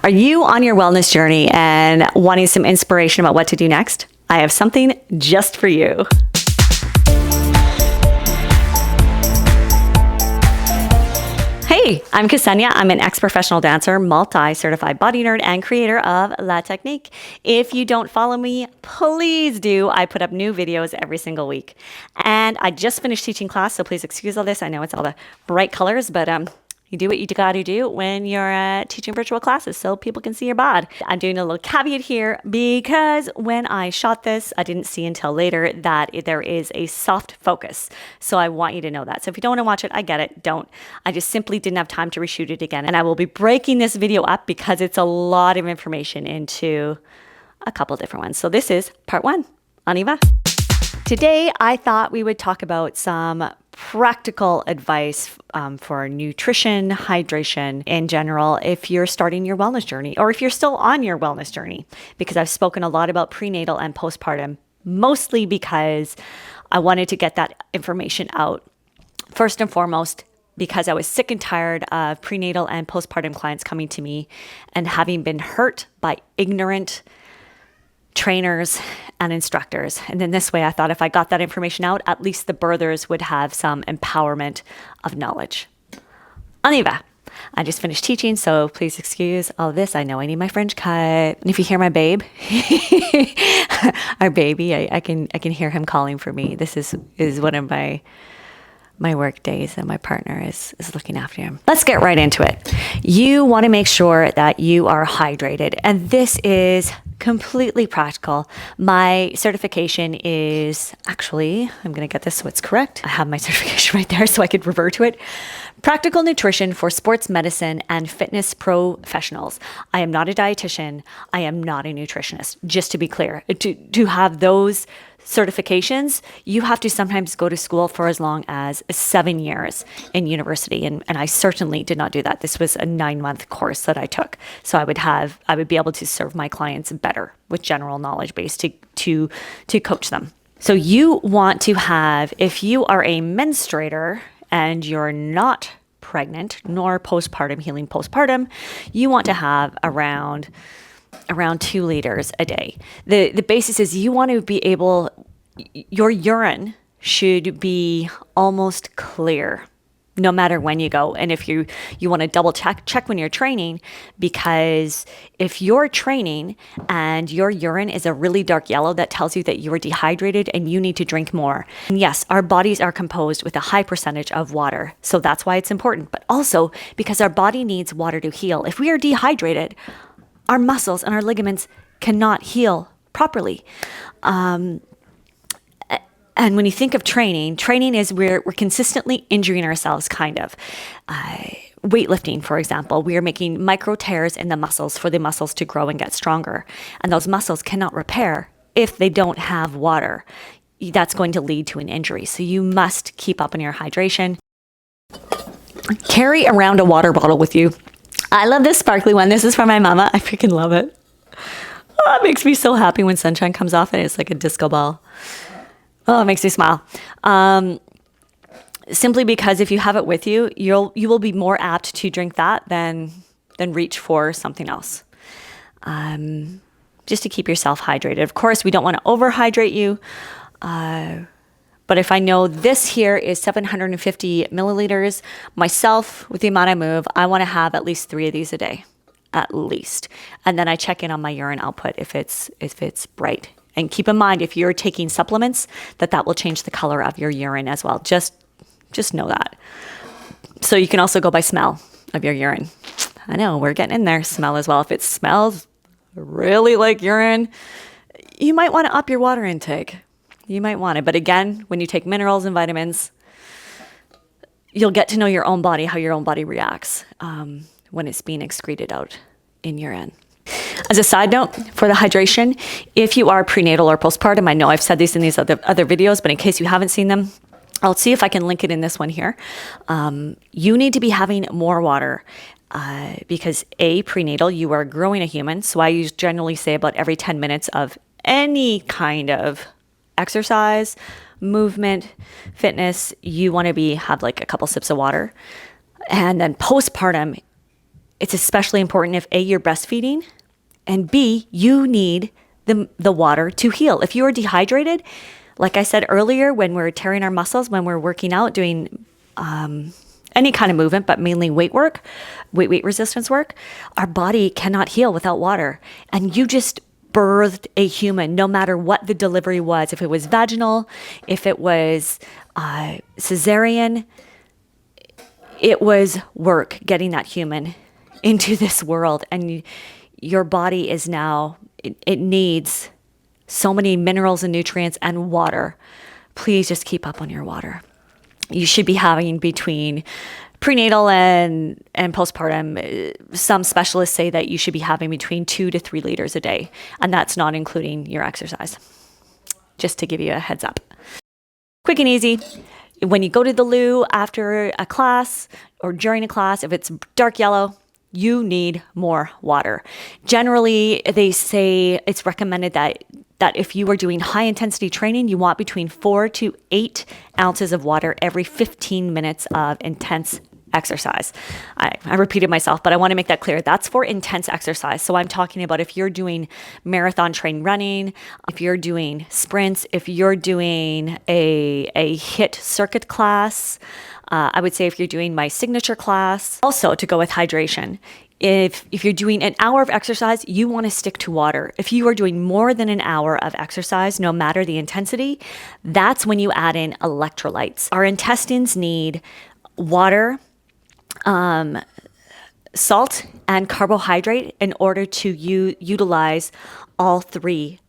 Are you on your wellness journey and wanting some inspiration about what to do next? I have something just for you. Hey, I'm Ksenia. I'm an ex-professional dancer, multi-certified body nerd, and creator of La Technique. If you don't follow me, please do. I put up new videos every single week. And I just finished teaching class, so please excuse all this. I know it's all the bright colors, but you do what you got to do when you're teaching virtual classes so people can see your bod. I'm doing a little caveat here because when I shot this, I didn't see until later that there is a soft focus. So I want you to know that. So if you don't want to watch it, I get it. Don't. I just simply didn't have time to reshoot it again. And I will be breaking this video up because it's a lot of information into a couple different ones. So this is part one. On y va. Today, I thought we would talk about some practical advice for nutrition, hydration in general, if you're starting your wellness journey or if you're still on your wellness journey, because I've spoken a lot about prenatal and postpartum, mostly because I wanted to get that information out. First and foremost, because I was sick and tired of prenatal and postpartum clients coming to me and having been hurt by ignorant trainers and instructors. And then this way, I thought if I got that information out, at least the birthers would have some empowerment of knowledge. On y va. I just finished teaching, so please excuse all this. I know I need my French cut. And if you hear my babe, our baby, I can hear him calling for me. This is one of my work days, and my partner is looking after him. Let's get right into it. You want to make sure that you are hydrated, and this is completely practical. My certification is actually, I'm going to get this so it's correct. I have my certification right there so I could revert to it. Practical Nutrition for Sports Medicine and Fitness Professionals. I am not a dietitian. I am not a nutritionist. Just to be clear, to have those certifications, you have to sometimes go to school for as long as 7 years in university. And I certainly did not do that. This was a 9-month course that I took. So I would be able to serve my clients better with general knowledge base to coach them. So you want to have, if you are a menstruator and you're not pregnant nor postpartum, healing postpartum, you want to have around 2 liters a day. The basis is you want to be able, your urine should be almost clear no matter when you go. And if you want to double check when you're training, because if you're training and your urine is a really dark yellow, that tells you that you are dehydrated and you need to drink more. And yes, our bodies are composed with a high percentage of water. So that's why it's important, but also because our body needs water to heal. If we are dehydrated, our muscles and our ligaments cannot heal properly. And when you think of training is where we're consistently injuring ourselves, kind of. Weightlifting, for example, we are making micro tears in the muscles for the muscles to grow and get stronger. And those muscles cannot repair if they don't have water. That's going to lead to an injury. So you must keep up on your hydration. Carry around a water bottle with you. I love this sparkly one. This is from my mama. I freaking love it. Oh, it makes me so happy when sunshine comes off and it's like a disco ball. Oh, it makes me smile. Simply because if you have it with you, you will be more apt to drink that than reach for something else. Just to keep yourself hydrated. Of course, we don't want to overhydrate you. But if I know this here is 750 milliliters, myself, with the amount I move, I want to have at least 3 of these a day, at least. And then I check in on my urine output if it's bright. And keep in mind, if you're taking supplements, that will change the color of your urine as well. Just know that. So you can also go by smell of your urine. I know, we're getting in there. Smell as well. If it smells really like urine, you might want to up your water intake. You might want it. But again, when you take minerals and vitamins, you'll get to know your own body, how your own body reacts when it's being excreted out in urine. As a side note for the hydration, if you are prenatal or postpartum, I know I've said these in these other videos, but in case you haven't seen them, I'll see if I can link it in this one here. You need to be having more water because prenatal, you are growing a human. So I generally say about every 10 minutes of any kind of exercise, movement, fitness, you want to have like a couple sips of water. And then postpartum, it's especially important if A, you're breastfeeding, and B, you need the water to heal. If you are dehydrated, like I said earlier, when we're tearing our muscles, when we're working out, doing any kind of movement, but mainly weight resistance work, our body cannot heal without water. And you just birthed a human, no matter what the delivery was, if it was vaginal, if it was cesarean, it was work getting that human into this world. And your body is now, it needs so many minerals and nutrients and water. Please just keep up on your water. You should be having between prenatal and postpartum, some specialists say that you should be having between 2 to 3 liters a day. And that's not including your exercise. Just to give you a heads up. Quick and easy. When you go to the loo after a class or during a class, if it's dark yellow, you need more water. Generally, they say it's recommended that if you are doing high intensity training, you want between 4 to 8 ounces of water every 15 minutes of intense exercise. I repeated myself, but I want to make that clear. That's for intense exercise. So I'm talking about if you're doing marathon train running, if you're doing sprints, if you're doing a HIIT circuit class, I would say if you're doing my signature class. Also, to go with hydration, if you're doing an hour of exercise, you want to stick to water. If you are doing more than an hour of exercise, no matter the intensity, that's when you add in electrolytes. Our intestines need water, salt, and carbohydrate in order to utilize all three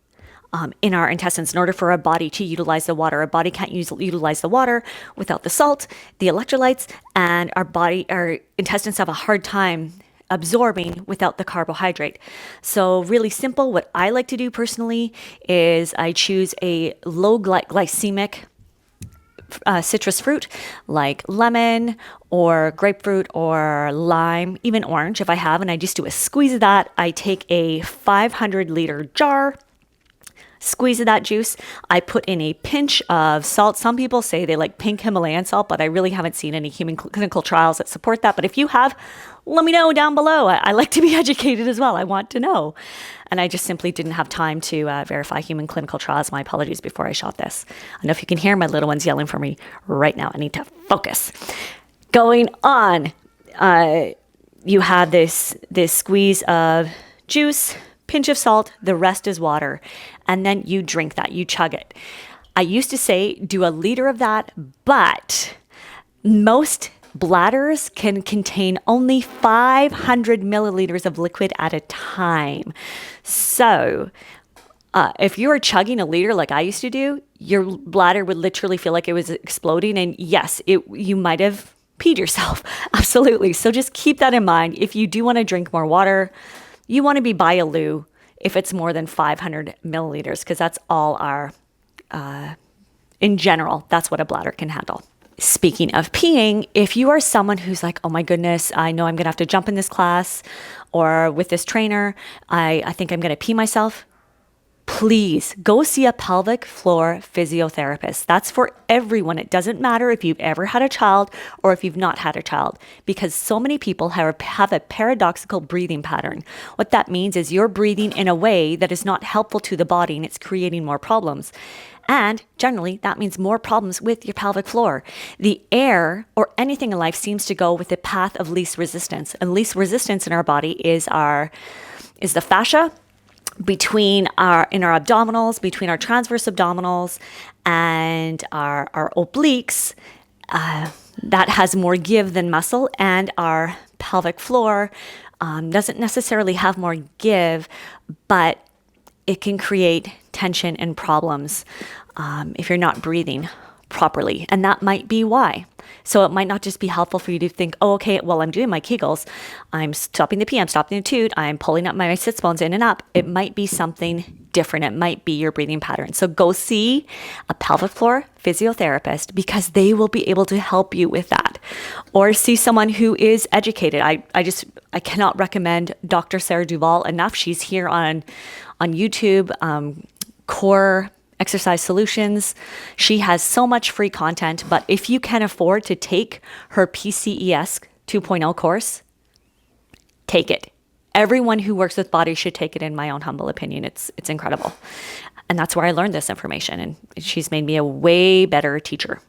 in our intestines. In order for our body to utilize the water, our body can't utilize the water without the salt, the electrolytes, and our intestines have a hard time absorbing without the carbohydrate. So really simple, what I like to do personally is I choose a low glycemic citrus fruit like lemon or grapefruit or lime, even orange if I have, and I just do a squeeze of that. I take a 500-liter jar, squeeze of that juice. I put in a pinch of salt. Some people say they like pink Himalayan salt, but I really haven't seen any human clinical trials that support that. But if you have, let me know down below. I like to be educated as well. I want to know. And I just simply didn't have time to verify human clinical trials. My apologies before I shot this. I know if you can hear my little ones yelling for me right now. I need to focus. Going on, you have this squeeze of juice, pinch of salt, the rest is water. And then you drink that, you chug it. I used to say do a liter of that, but most bladders can contain only 500 milliliters of liquid at a time. So if you were chugging a liter like I used to do, your bladder would literally feel like it was exploding. And yes, you might have peed yourself. Absolutely. So just keep that in mind. If you do want to drink more water, you want to be by a loo if it's more than 500 milliliters, because that's all our, in general, that's what a bladder can handle. Speaking of peeing, if you are someone who's like, oh my goodness, I know I'm going to have to jump in this class or with this trainer, I think I'm going to pee myself, please go see a pelvic floor physiotherapist. That's for everyone. It doesn't matter if you've ever had a child or if you've not had a child, because so many people have a paradoxical breathing pattern. What that means is you're breathing in a way that is not helpful to the body and it's creating more problems. And generally, that means more problems with your pelvic floor. The air or anything in life seems to go with the path of least resistance. And least resistance in our body is the fascia in our abdominals, between our transverse abdominals and our obliques. That has more give than muscle, and our pelvic floor doesn't necessarily have more give, but it can create tension and problems if you're not breathing properly. And that might be why. So it might not just be helpful for you to think, oh, okay, well, I'm doing my Kegels. I'm stopping the pee, I'm stopping the toot, I'm pulling up my sits bones in and up. It might be something different. It might be your breathing pattern. So go see a pelvic floor physiotherapist because they will be able to help you with that. Or see someone who is educated. I cannot recommend Dr. Sarah Duvall enough. She's here on YouTube, Core Exercise Solutions. She has so much free content, but if you can afford to take her PCES 2.0 course, Take it. Everyone who works with bodies should take it, in my own humble opinion. It's incredible. And that's where I learned this information. And she's made me a way better teacher.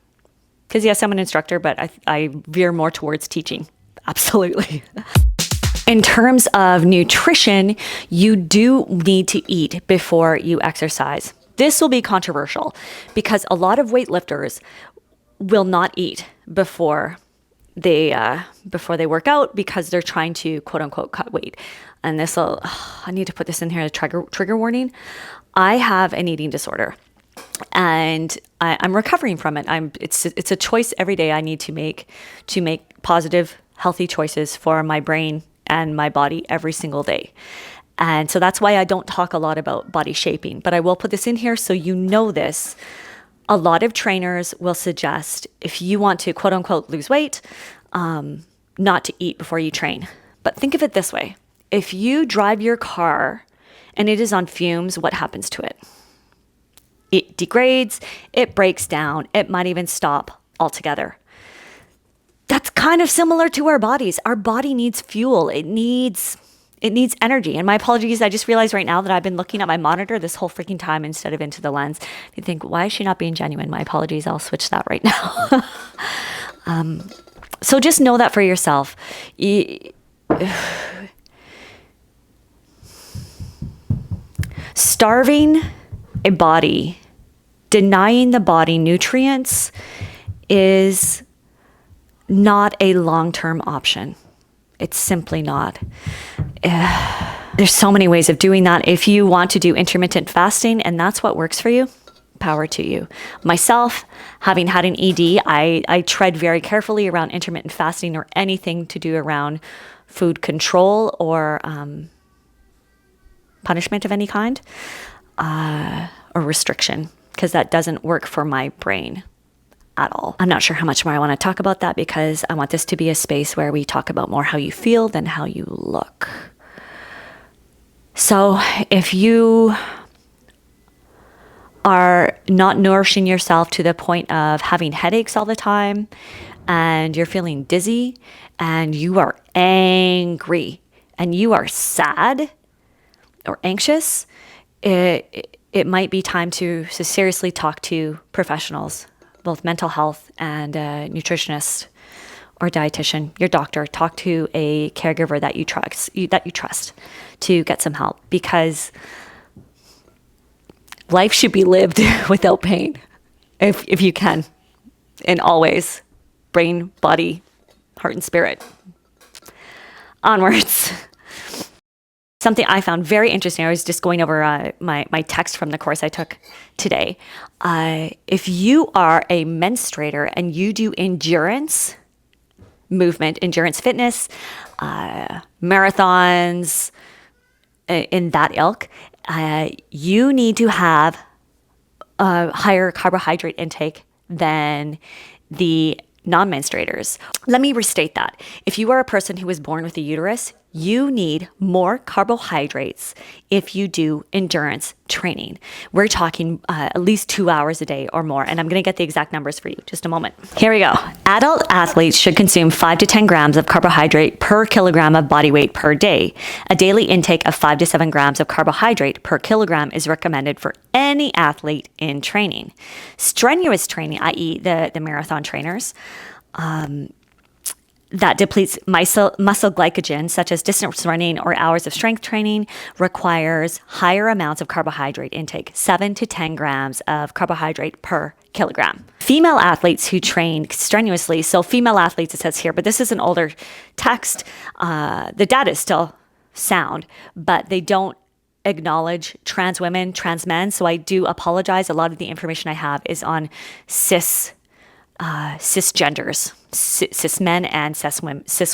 Because yes, I'm an instructor, but I veer more towards teaching. Absolutely. In terms of nutrition, you do need to eat before you exercise. This will be controversial because a lot of weightlifters will not eat before they work out because they're trying to quote unquote cut weight. And I need to put this in here, a trigger warning. I have an eating disorder and I'm recovering from it. It's a choice every day I need to make positive, healthy choices for my brain and my body every single day. And so that's why I don't talk a lot about body shaping, but I will put this in here so you know this. A lot of trainers will suggest if you want to quote unquote lose weight, not to eat before you train. But think of it this way. If you drive your car and it is on fumes, what happens to it? It degrades, it breaks down, it might even stop altogether. That's kind of similar to our bodies. Our body needs fuel. It needs energy. And my apologies, I just realized right now that I've been looking at my monitor this whole freaking time instead of into the lens. You think, why is she not being genuine? My apologies. I'll switch that right now. So just know that for yourself. Starving a body, denying the body nutrients is not a long-term option. It's simply not. There's so many ways of doing that. If you want to do intermittent fasting and that's what works for you, power to you. Myself, having had an ED, I tread very carefully around intermittent fasting or anything to do around food control or punishment of any kind or restriction, because that doesn't work for my brain at all. I'm not sure how much more I want to talk about that because I want this to be a space where we talk about more how you feel than how you look. So if you are not nourishing yourself to the point of having headaches all the time and you're feeling dizzy and you are angry and you are sad or anxious, it might be time to seriously talk to professionals, both mental health and a nutritionist or dietitian, your doctor. Talk to a caregiver that you trust to get some help, because life should be lived without pain if you can, in all ways, brain, body, heart, and spirit. Onwards. Something I found very interesting, I was just going over my text from the course I took today. If you are a menstruator and you do endurance movement, endurance fitness, marathons, in that ilk, you need to have a higher carbohydrate intake than the non-menstruators. Let me restate that. If you are a person who was born with a uterus, you need more carbohydrates if you do endurance training. We're talking at least 2 hours a day or more, and I'm going to get the exact numbers for you. Just a moment. Here we go. Adult athletes should consume 5 to 10 grams of carbohydrate per kilogram of body weight per day. A daily intake of 5 to 7 grams of carbohydrate per kilogram is recommended for any athlete in training. Strenuous training, i.e. the marathon trainers, that depletes muscle glycogen, such as distance running or hours of strength training, requires higher amounts of carbohydrate intake, 7 to 10 grams of carbohydrate per kilogram. Female athletes who train strenuously, so female athletes it says here, but this is an older text. The data is still sound, but they don't acknowledge trans women, trans men. So I do apologize. A lot of the information I have is on cisgenders, cis men and cis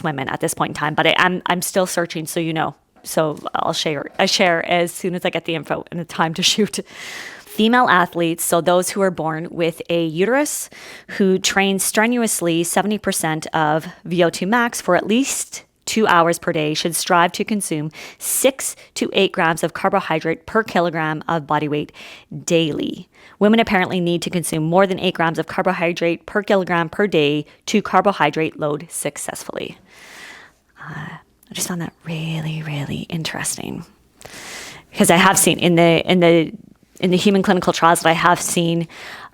women at this point in time, but I'm still searching, so you know. So I share as soon as I get the info and the time to shoot. Female athletes, so those who are born with a uterus, who train strenuously 70% of VO2 max for at least 2 hours per day, should strive to consume 6 to 8 grams of carbohydrate per kilogram of body weight daily. Women apparently need to consume more than 8 grams of carbohydrate per kilogram per day to carbohydrate load successfully. just found that really, really interesting, because I have seen in the human clinical trials that I have seen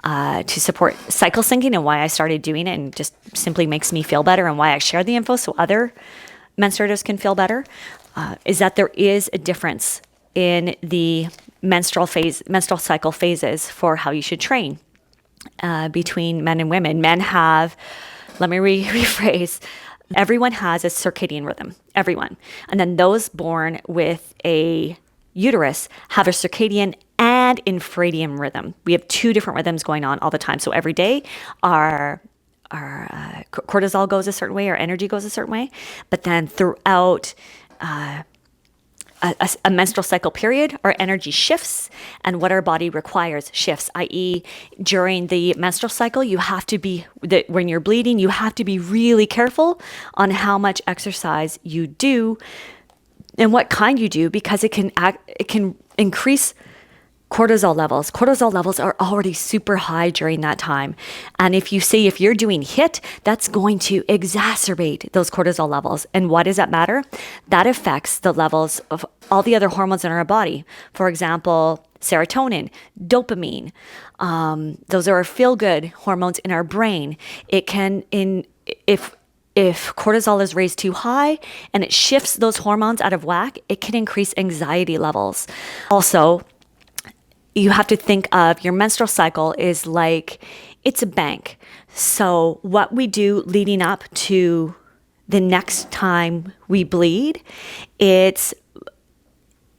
to support cycle syncing, and why I started doing it, and just simply makes me feel better, and why I share the info so other menstruators can feel better, is that there is a difference in the menstrual cycle phases for how you should train between men and women. Men have, let me rephrase, everyone has a circadian rhythm, everyone. And then those born with a uterus have a circadian and infradian rhythm. We have two different rhythms going on all the time. So every day our cortisol goes a certain way, our energy goes a certain way. But then throughout a menstrual cycle period, our energy shifts, and what our body requires shifts, i.e. during the menstrual cycle, you have to be, when you're bleeding, you have to be really careful on how much exercise you do and what kind you do, because it can increase cortisol levels. Cortisol levels are already super high during that time. And if you're doing HIIT, that's going to exacerbate those cortisol levels. And why does that matter? That affects the levels of all the other hormones in our body. For example, serotonin, dopamine. Those are our feel-good hormones in our brain. It can, if cortisol is raised too high and it shifts those hormones out of whack, it can increase anxiety levels. Also, you have to think of your menstrual cycle is like, it's a bank. So what we do leading up to the next time we bleed, it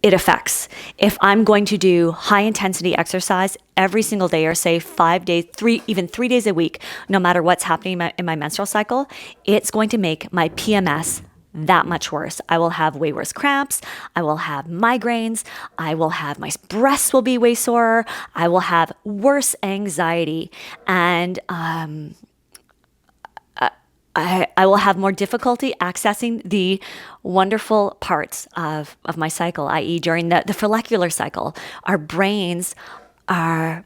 affects. If I'm going to do high intensity exercise every single day, or say 5 days, even 3 days a week, no matter what's happening in my menstrual cycle, it's going to make my PMS that much worse. I will have way worse cramps. I will have migraines. My breasts will be way sore. I will have worse anxiety. And I will have more difficulty accessing the wonderful parts of my cycle, i.e. during the follicular cycle. Our brains are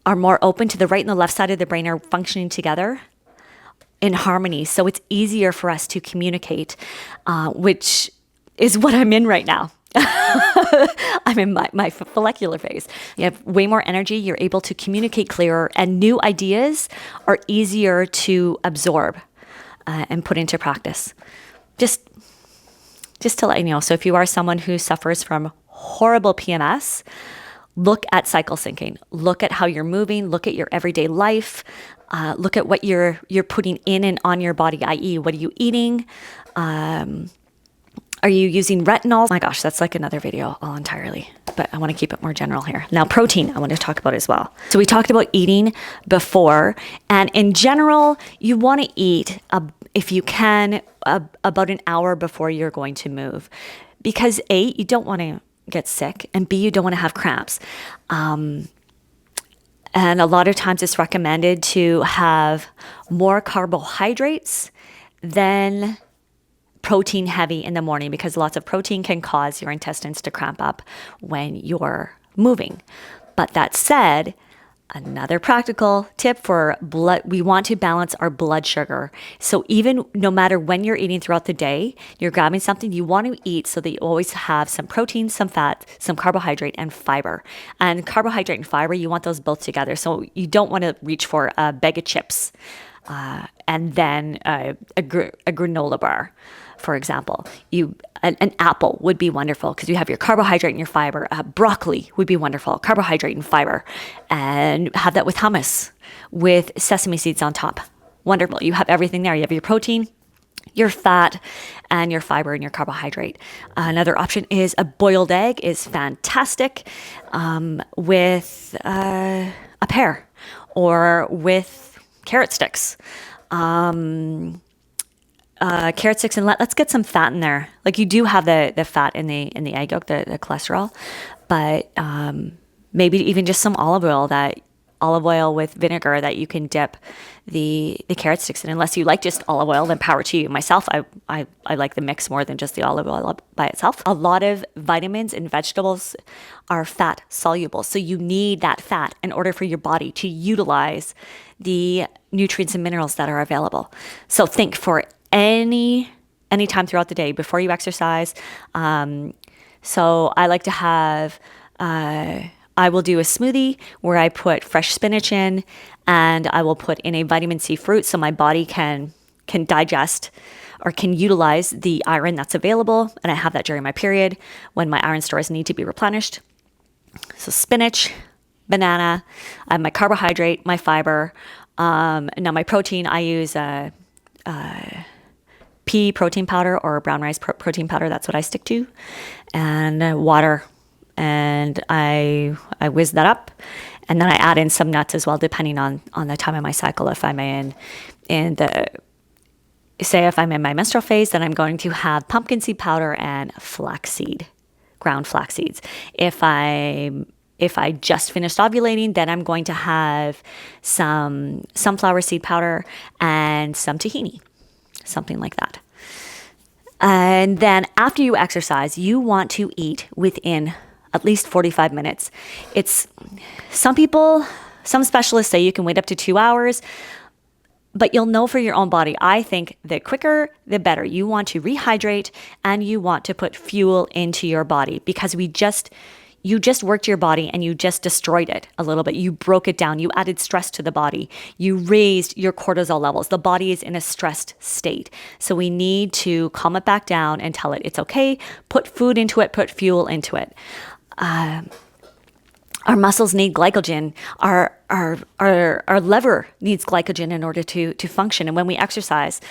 more open to the right and the left side of the brain are functioning together in harmony. So it's easier for us to communicate, which is what I'm in right now. I'm in my follicular phase. You have way more energy. You're able to communicate clearer, and new ideas are easier to absorb and put into practice. Just to let you know. So if you are someone who suffers from horrible PMS, look at cycle syncing. Look at how you're moving. Look at your everyday life. Look at what you're putting in and on your body, i.e. what are you eating? Are you using retinol? Oh my gosh, that's like another video all entirely, but I want to keep it more general here. Now, protein, I want to talk about as well. So we talked about eating before, and in general, you want to eat, if you can, about an hour before you're going to move, because A, you don't want to get sick, and B, you don't want to have cramps. And a lot of times it's recommended to have more carbohydrates than protein heavy in the morning, because lots of protein can cause your intestines to cramp up when you're moving. But that said, another practical tip for blood, we want to balance our blood sugar. So even no matter when you're eating throughout the day, you're grabbing something you want to eat so that you always have some protein, some fat, some carbohydrate, and fiber. And carbohydrate and fiber, you want those both together. So you don't want to reach for a bag of chips and then a granola bar. For example, an apple would be wonderful because you have your carbohydrate and your fiber. Broccoli would be wonderful, carbohydrate and fiber. And have that with hummus with sesame seeds on top. Wonderful. You have everything there. You have your protein, your fat, and your fiber and your carbohydrate. Another option is a boiled egg is fantastic with a pear or with carrot sticks. Carrot sticks, and let's get some fat in there. Like, you do have the fat in the egg yolk, the cholesterol, but maybe even just some olive oil with vinegar that you can dip the carrot sticks in. Unless you like just olive oil, then power to you. Myself, I like the mix more than just the olive oil by itself. A lot of vitamins in vegetables are fat soluble, so you need that fat in order for your body to utilize the nutrients and minerals that are available. So think, for any anytime throughout the day before you exercise. So I like to have, I will do a smoothie where I put fresh spinach in, and I will put in a vitamin C fruit so my body can digest or can utilize the iron that's available. And I have that during my period when my iron stores need to be replenished. So spinach, banana, I have my carbohydrate, my fiber. Now my protein, I use pea protein powder or brown rice protein powder. That's what I stick to, and water. And I whiz that up, and then I add in some nuts as well, depending on the time of my cycle. If I'm in the, say if I'm in my menstrual phase, then I'm going to have pumpkin seed powder and flaxseed, ground flax seeds. If I just finished ovulating, then I'm going to have some sunflower seed powder and some tahini, something like that. And then after you exercise, you want to eat within at least 45 minutes. Some specialists say you can wait up to 2 hours, but you'll know for your own body. I think the quicker, the better. You want to rehydrate and you want to put fuel into your body, because you just worked your body and you just destroyed it a little bit. You broke it down. You added stress to the body. You raised your cortisol levels. The body is in a stressed state. So we need to calm it back down and tell it it's okay. Put food into it, put fuel into it. Our muscles need glycogen. Our liver needs glycogen in order to function. And when we exercise,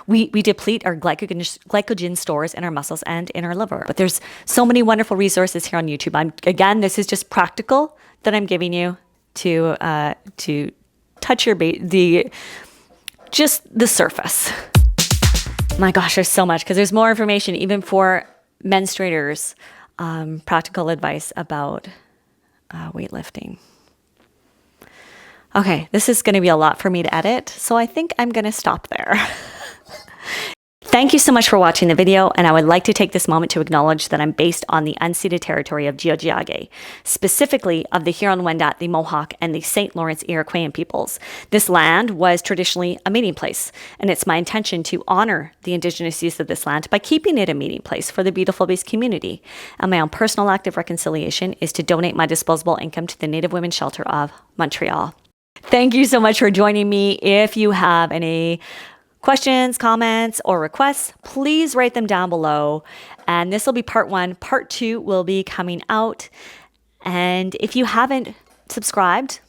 we deplete our glycogen stores in our muscles and in our liver. But there's so many wonderful resources here on YouTube. Again, this is just practical that I'm giving you to touch your just the surface. My gosh, there's so much, because there's more information even for menstruators. Practical advice about weightlifting. Okay, this is going to be a lot for me to edit, so I think I'm going to stop there. Thank you so much for watching the video, and I would like to take this moment to acknowledge that I'm based on the unceded territory of Tiohtià:ke, specifically of the Huron-Wendat, the Mohawk, and the St. Lawrence Iroquoian peoples. This land was traditionally a meeting place, and it's my intention to honor the Indigenous use of this land by keeping it a meeting place for the beautiful Base community. And my own personal act of reconciliation is to donate my disposable income to the Native Women's Shelter of Montreal. Thank you so much for joining me. If you have any questions, comments, or requests, please write them down below. And this will be part 1. Part 2 will be coming out. And if you haven't subscribed,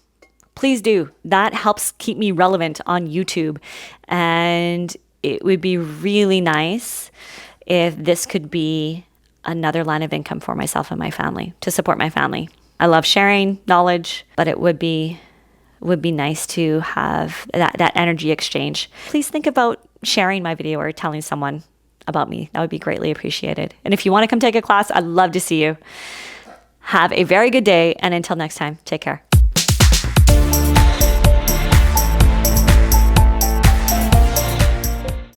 please do. That helps keep me relevant on YouTube. And it would be really nice if this could be another line of income for myself and my family, to support my family. I love sharing knowledge, but it would be nice to have that energy exchange. Please think about sharing my video or telling someone about me. That would be greatly appreciated. And if you want to come take a class, I'd love to see you. Have a very good day, and until next time, take care.